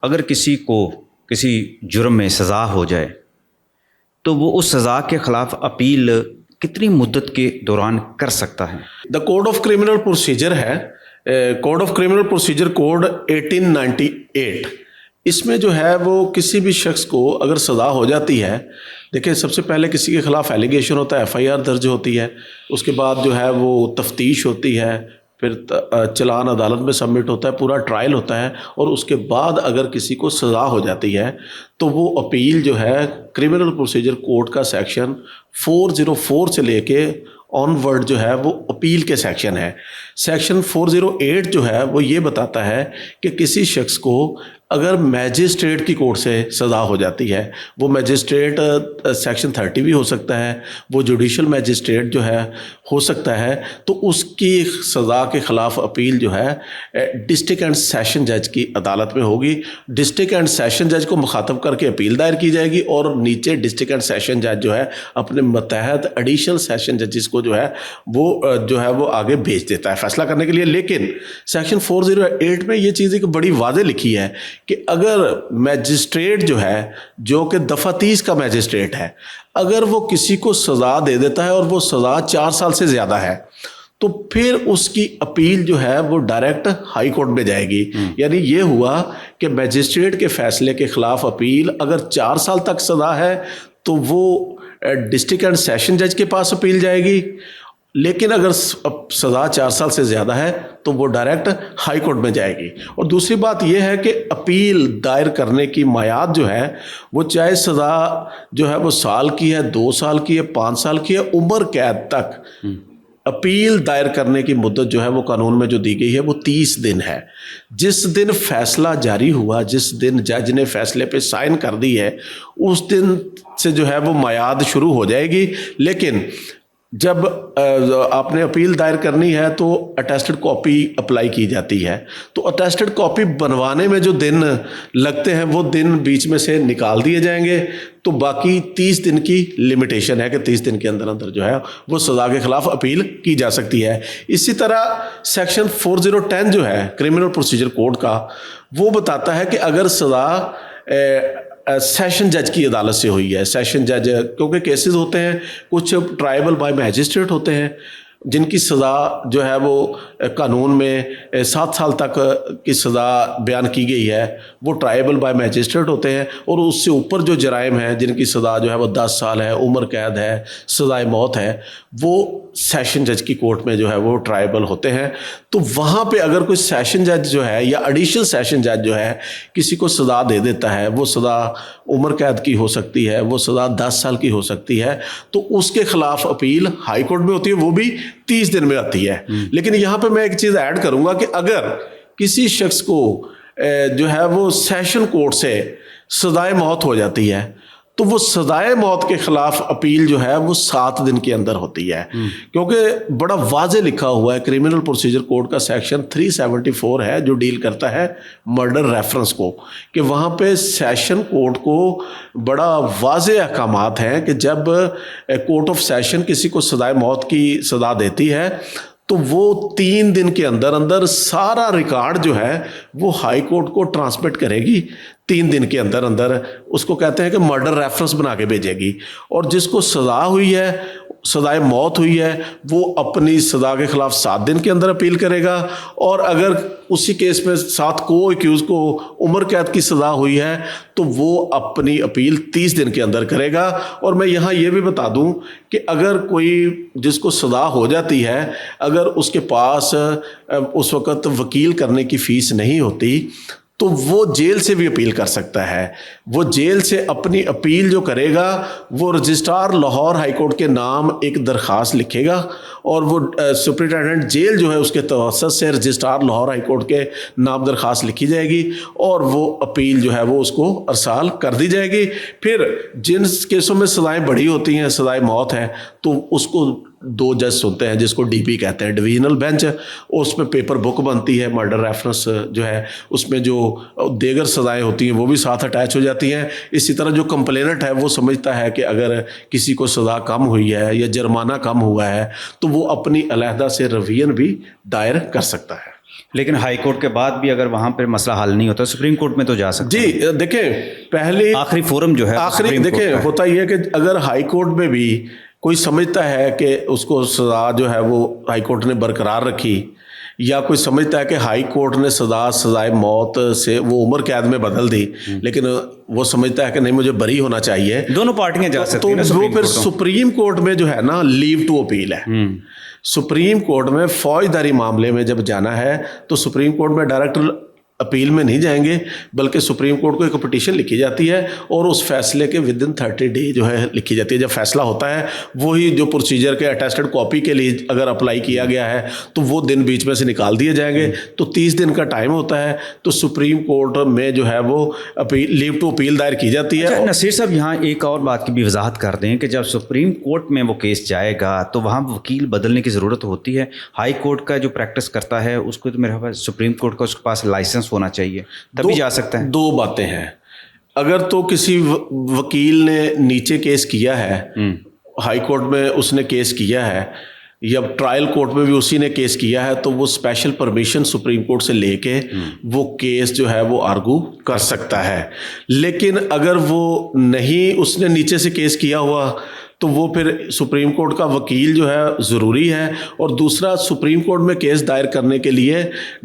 اگر کسی کو کسی جرم میں سزا ہو جائے تو وہ اس سزا کے خلاف اپیل کتنی مدت کے دوران کر سکتا ہے؟ The code of criminal procedure ہے، code of criminal procedure code 1898۔ اس میں جو ہے وہ کسی بھی شخص کو اگر سزا ہو جاتی ہے، دیکھیں سب سے پہلے کسی کے خلاف ایلیگیشن ہوتا ہے، ایف آئی آر درج ہوتی ہے، اس کے بعد جو ہے وہ تفتیش ہوتی ہے، پھر چلان عدالت میں سبمٹ ہوتا ہے، پورا ٹرائل ہوتا ہے، اور اس کے بعد اگر کسی کو سزا ہو جاتی ہے تو وہ اپیل جو ہے کرمنل پروسیجر کوڈ کا سیکشن 404 سے لے کے آن ورڈ جو ہے وہ اپیل کے سیکشن ہے۔ سیکشن 408 جو ہے وہ یہ بتاتا ہے کہ کسی شخص کو اگر میجسٹریٹ کی کورٹ سے سزا ہو جاتی ہے، وہ میجسٹریٹ سیکشن 30 بھی ہو سکتا ہے، وہ جوڈیشل میجسٹریٹ جو ہے ہو سکتا ہے، تو اس کی سزا کے خلاف اپیل جو ہے ڈسٹرکٹ اینڈ سیشن جج کی عدالت میں ہوگی۔ ڈسٹرکٹ اینڈ سیشن جج کو مخاطب کر کے اپیل دائر کی جائے گی، اور نیچے ڈسٹرکٹ اینڈ سیشن جج جو ہے اپنے متحد ایڈیشنل سیشن ججز کو جو ہے وہ آگے بھیج دیتا ہے فیصلہ کرنے کے لیے۔ لیکن سیکشن 408 میں یہ چیز ایک بڑی واضح لکھی ہے کہ اگر میجسٹریٹ جو ہے، جو کہ دفعہ 30 کا میجسٹریٹ ہے، اگر وہ کسی کو سزا دے دیتا ہے اور وہ سزا 4 سال سے زیادہ ہے، تو پھر اس کی اپیل جو ہے وہ ڈائریکٹ ہائی کورٹ میں جائے گی۔ یعنی یہ ہوا کہ میجسٹریٹ کے فیصلے کے خلاف اپیل اگر 4 سال تک سزا ہے تو وہ ڈسٹرکٹ اینڈ سیشن جج کے پاس اپیل جائے گی، لیکن اگر سزا 4 سال سے زیادہ ہے تو وہ ڈائریکٹ ہائی کورٹ میں جائے گی۔ اور دوسری بات یہ ہے کہ اپیل دائر کرنے کی میعاد جو ہے وہ چاہے سزا جو ہے وہ سال کی ہے، 2 سال کی ہے، 5 سال کی ہے، عمر قید تک اپیل دائر کرنے کی مدت جو ہے وہ قانون میں جو دی گئی ہے وہ 30 دن ہے۔ جس دن فیصلہ جاری ہوا، جس دن جج نے فیصلے پہ سائن کر دی ہے، اس دن سے جو ہے وہ میعاد شروع ہو جائے گی۔ لیکن جب آپ نے اپیل دائر کرنی ہے تو اٹیسٹڈ کاپی اپلائی کی جاتی ہے، تو اٹیسٹڈ کاپی بنوانے میں جو دن لگتے ہیں وہ دن بیچ میں سے نکال دیے جائیں گے، تو باقی 30 دن کی لمیٹیشن ہے کہ 30 دن کے اندر اندر جو ہے وہ سزا کے خلاف اپیل کی جا سکتی ہے۔ اسی طرح سیکشن 4010 جو ہے کرمنل پروسیجر کوڈ کا، وہ بتاتا ہے کہ اگر سزا سیشن جج کی عدالت سے ہوئی ہے، سیشن جج کیونکہ کیسز ہوتے ہیں، کچھ ٹرائبل بائی میجسٹریٹ ہوتے ہیں جن کی سزا جو ہے وہ قانون میں 7 سال تک کی سزا بیان کی گئی ہے، وہ ٹرائبل بائی میجسٹریٹ ہوتے ہیں، اور اس سے اوپر جو جرائم ہیں جن کی سزا جو ہے وہ 10 سال ہے، عمر قید ہے، سزائے موت ہے، وہ سیشن جج کی کورٹ میں جو ہے وہ ٹرائبل ہوتے ہیں۔ تو وہاں پہ اگر کوئی سیشن جج جو ہے یا ایڈیشنل سیشن جج جو ہے کسی کو سزا دے دیتا ہے، وہ سزا عمر قید کی ہو سکتی ہے، وہ سزا 10 سال کی ہو سکتی ہے، تو اس کے خلاف اپیل ہائی کورٹ میں ہوتی ہے، وہ بھی 30 دن میں آتی ہے۔ لیکن یہاں پہ میں ایک چیز ایڈ کروں گا کہ اگر کسی شخص کو جو ہے وہ سیشن کورٹ سے سزائے موت ہو جاتی ہے تو وہ سزائے موت کے خلاف اپیل جو ہے وہ 7 دن کے اندر ہوتی ہے، کیونکہ بڑا واضح لکھا ہوا ہے کرمنل پروسیجر کوڈ کا سیکشن 374 ہے جو ڈیل کرتا ہے مرڈر ریفرنس کو، کہ وہاں پہ سیشن کورٹ کو بڑا واضح احکامات ہیں کہ جب کورٹ آف سیشن کسی کو سزائے موت کی سزا دیتی ہے تو وہ 3 دن کے اندر اندر سارا ریکارڈ جو ہے وہ ہائی کورٹ کو ٹرانسمٹ کرے گی، 3 دن کے اندر اندر اس کو کہتے ہیں کہ مرڈر ریفرنس بنا کے بھیجے گی، اور جس کو سزا ہوئی ہے، سزائے موت ہوئی ہے، وہ اپنی سزا کے خلاف 7 دن کے اندر اپیل کرے گا، اور اگر اسی کیس میں ساتھ کو ایکیوز کو عمر قید کی سزا ہوئی ہے تو وہ اپنی اپیل 30 دن کے اندر کرے گا۔ اور میں یہاں یہ بھی بتا دوں کہ اگر کوئی جس کو سزا ہو جاتی ہے، اگر اس کے پاس اس وقت وکیل کرنے کی فیس نہیں ہوتی تو وہ جیل سے بھی اپیل کر سکتا ہے۔ وہ جیل سے اپنی اپیل جو کرے گا وہ رجسٹرار لاہور ہائی کورٹ کے نام ایک درخواست لکھے گا، اور وہ سپرنٹینڈنٹ جیل جو ہے اس کے توسط سے رجسٹرار لاہور ہائی کورٹ کے نام درخواست لکھی جائے گی، اور وہ اپیل جو ہے وہ اس کو ارسال کر دی جائے گی۔ پھر جن کیسوں میں سزائیں بڑی ہوتی ہیں، سزائے موت ہے، تو اس کو 2 جج سنتے ہیں جس کو ڈی بی کہتے ہیں، ڈویژنل بینچ، اس میں پیپر بک بنتی ہے، مرڈر ریفرنس جو ہے اس میں جو دیگر سزائیں ہوتی ہیں وہ بھی ساتھ اٹیچ ہو جاتی ہیں۔ اسی طرح جو کمپلیننٹ ہے وہ سمجھتا ہے کہ اگر کسی کو سزا کم ہوئی ہے یا جرمانہ کم ہوا ہے تو وہ اپنی علیحدہ سے ریویژن بھی دائر کر سکتا ہے۔ لیکن ہائی کورٹ کے بعد بھی اگر وہاں پر مسئلہ حل نہیں ہوتا سپریم کورٹ میں تو جا سکتے ہیں. جی دیکھیں پہلے آخری فورم جو ہے آخری دیکھیں ہوتا یہ ہے کہ اگر ہائی کورٹ میں بھی کوئی سمجھتا ہے کہ اس کو سزا جو ہے وہ ہائی کورٹ نے برقرار رکھی، یا کوئی سمجھتا ہے کہ ہائی کورٹ نے سزائے موت سے وہ عمر قید میں بدل دی، لیکن وہ سمجھتا ہے کہ نہیں مجھے بری ہونا چاہیے، دونوں پارٹیاں جا سکتی تو ہیں. وہ پھر سپریم کورٹ میں جو ہے نا لیو ٹو اپیل ہے. سپریم کورٹ میں فوجداری معاملے میں جب جانا ہے تو سپریم کورٹ میں ڈائریکٹ اپیل میں نہیں جائیں گے، بلکہ سپریم کورٹ کو ایک پٹیشن لکھی جاتی ہے اور اس فیصلے کے ودن 30 ڈے جو ہے لکھی جاتی ہے. جب فیصلہ ہوتا ہے وہی جو پروسیجر کے اٹیسٹڈ کاپی کے لیے اگر اپلائی کیا گیا ہے تو وہ دن بیچ میں سے نکال دیے جائیں گے، تو 30 دن کا ٹائم ہوتا ہے. تو سپریم کورٹ میں جو ہے وہ لیو ٹو اپیل دائر کی جاتی ہے. نصیر صاحب یہاں ایک اور بات کی بھی وضاحت کر دیں کہ جب سپریم کورٹ میں وہ کیس جائے گا تو وہاں وکیل بدلنے کی ضرورت ہوتی ہے. ہائی کورٹ کا جو پریکٹس کرتا ہے اس کو تو میرے پاس سپریم کورٹ کا اس کے پاس لائسنس ہونا چاہیے تبھی جا سکتا ہے. دو باتیں ہیں. اگر تو کسی وکیل نے نیچے کیس کیا ہے، ہائی کورٹ میں اس نے کیس کیا ہے یا ٹرائل کورٹ میں بھی اسی نے کیس کیا ہے، تو وہ اسپیشل پرمیشن سپریم کورٹ سے لے کے وہ کیس جو ہے وہ آرگو کر سکتا ہے. لیکن اگر وہ نہیں اس نے نیچے سے کیس کیا ہوا تو وہ پھر سپریم کورٹ کا وکیل جو ہے ضروری ہے. اور دوسرا سپریم کورٹ میں کیس دائر کرنے کے لیے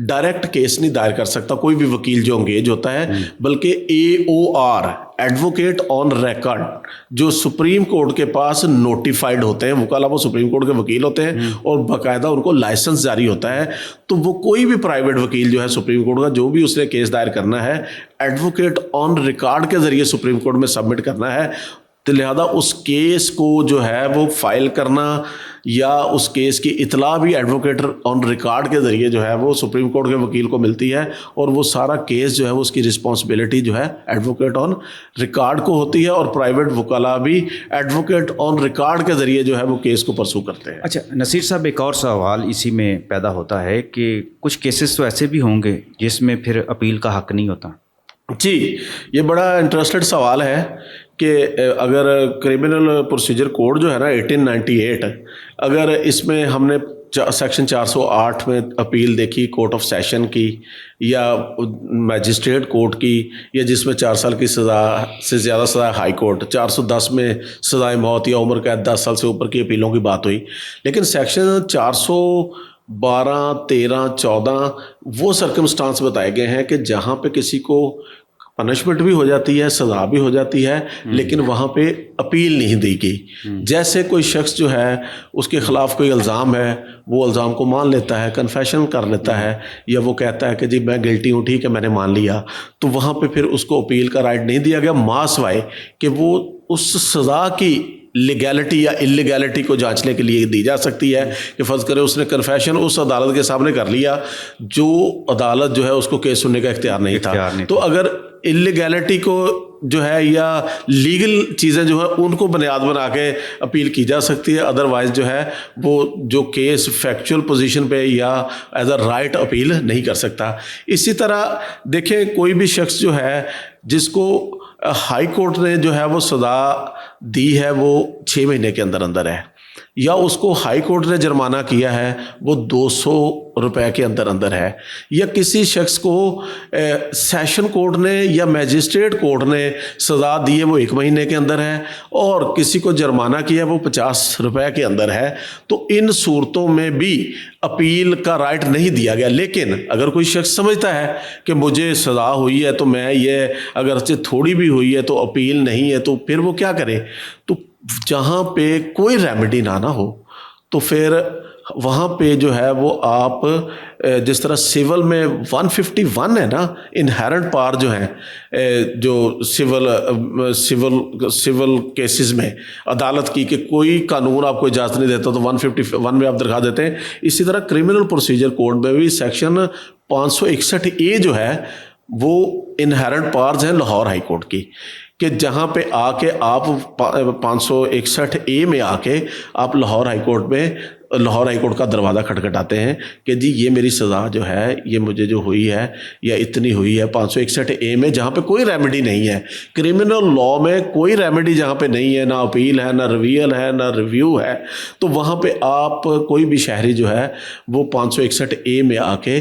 ڈائریکٹ کیس نہیں دائر کر سکتا کوئی بھی وکیل جو انگیج ہوتا ہے، بلکہ AOR ایڈوکیٹ آن ریکارڈ جو سپریم کورٹ کے پاس نوٹیفائڈ ہوتے ہیں وکلا، وہ سپریم کورٹ کے وکیل ہوتے ہیں اور باقاعدہ ان کو لائسنس جاری ہوتا ہے. تو وہ کوئی بھی پرائیویٹ وکیل جو ہے سپریم کورٹ کا جو بھی اس نے کیس دائر کرنا ہے ایڈوکیٹ آن ریکارڈ کے ذریعے سپریم کورٹ میں سبمٹ کرنا ہے. تو لہذا اس کیس کو جو ہے وہ فائل کرنا یا اس کیس کی اطلاع بھی ایڈوکیٹ آن ریکارڈ کے ذریعے جو ہے وہ سپریم کورٹ کے وکیل کو ملتی ہے، اور وہ سارا کیس جو ہے اس کی رسپانسبلٹی جو ہے ایڈوکیٹ آن ریکارڈ کو ہوتی ہے، اور پرائیویٹ وکلا بھی ایڈوکیٹ آن ریکارڈ کے ذریعے جو ہے وہ کیس کو پرسو کرتے ہیں. اچھا نصیر صاحب ایک اور سوال اسی میں پیدا ہوتا ہے کہ کچھ کیسز تو ایسے بھی ہوں گے جس میں پھر اپیل کا حق نہیں ہوتا. جی یہ بڑا انٹرسٹڈ سوال ہے کہ اگر کرمنل پروسیجر کوڈ جو ہے نا 1898، اگر اس میں ہم نے سیکشن 408 میں اپیل دیکھی کورٹ آف سیشن کی یا میجسٹریٹ کورٹ کی، یا جس میں 4 سال کی سزا سے زیادہ سزا ہائی کورٹ، 410 میں سزائے موت یا عمر قید 10 سال سے اوپر کی اپیلوں کی بات ہوئی. لیکن سیکشن 412، 13، 14 وہ سرکمسٹانس بتائے گئے ہیں کہ جہاں پہ کسی کو پنشمنٹ بھی ہو جاتی ہے، سزا بھی ہو جاتی ہے، لیکن وہاں پہ اپیل نہیں دی گئی. جیسے کوئی شخص جو ہے اس کے خلاف کوئی الزام ہے، وہ الزام کو مان لیتا ہے، کنفیشن کر لیتا ہے، یا وہ کہتا ہے کہ جی میں گلٹی ہوں، ٹھیک ہے میں نے مان لیا، تو وہاں پہ پھر اس کو اپیل کا رائٹ نہیں دیا گیا، ماں سوائے کہ وہ اس سزا کی لیگیلٹی یا انلیگیلٹی کو جانچنے کے لیے دی جا سکتی ہے. کہ فرض کرے اس نے کنفیشن اس عدالت کے سامنے کر لیا جو عدالت جو ہے اس کو کیس سننے کا اختیار نہیں تھا، تو اگر انلیگیلٹی کو جو ہے یا لیگل چیزیں جو ہے ان کو بنیاد بنا کے اپیل کی جا سکتی ہے. ادروائز جو ہے وہ جو کیس فیکچول پوزیشن پہ یا ایز اے رائٹ اپیل نہیں کر سکتا. اسی طرح دیکھیں کوئی بھی شخص جو ہے جس کو ہائی کورٹ نے جو ہے وہ سزا دی ہے وہ 6 مہینے کے اندر اندر ہے، یا اس کو ہائی کورٹ نے جرمانہ کیا ہے وہ 200 روپے کے اندر اندر ہے، یا کسی شخص کو سیشن کورٹ نے یا میجسٹریٹ کورٹ نے سزا دی ہے وہ 1 مہینے کے اندر ہے، اور کسی کو جرمانہ کیا ہے وہ 50 روپے کے اندر ہے، تو ان صورتوں میں بھی اپیل کا رائٹ نہیں دیا گیا. لیکن اگر کوئی شخص سمجھتا ہے کہ مجھے سزا ہوئی ہے تو میں یہ اگرچہ تھوڑی بھی ہوئی ہے تو اپیل نہیں ہے، تو پھر وہ کیا کرے؟ تو جہاں پہ کوئی ریمیڈی نہ ہو تو پھر وہاں پہ جو ہے وہ آپ جس طرح سول میں 151 ہے نا انہیرنٹ پار جو ہیں جو سول کیسز میں عدالت کی کہ کوئی قانون آپ کو اجازت نہیں دیتا تو 151 میں آپ درخواست دیتے ہیں. اسی طرح کرمنل پروسیجر کوڈ میں بھی سیکشن 561A جو ہے وہ انہیرنٹ پارز ہیں لاہور ہائی کورٹ کی، کہ جہاں پہ آ کے آپ 561A میں آ کے آپ لاہور ہائی کورٹ کا دروازہ کھٹکھٹاتے ہیں کہ جی یہ میری سزا جو ہے یہ مجھے جو ہوئی ہے یا اتنی ہوئی ہے 561A میں، جہاں پہ کوئی ریمیڈی نہیں ہے. کرمنل لاء میں کوئی ریمیڈی جہاں پہ نہیں ہے، نہ اپیل ہے، نہ ریویل ہے، نہ ریویو ہے، تو وہاں پہ آپ کوئی بھی شہری جو ہے وہ 561A میں آ کے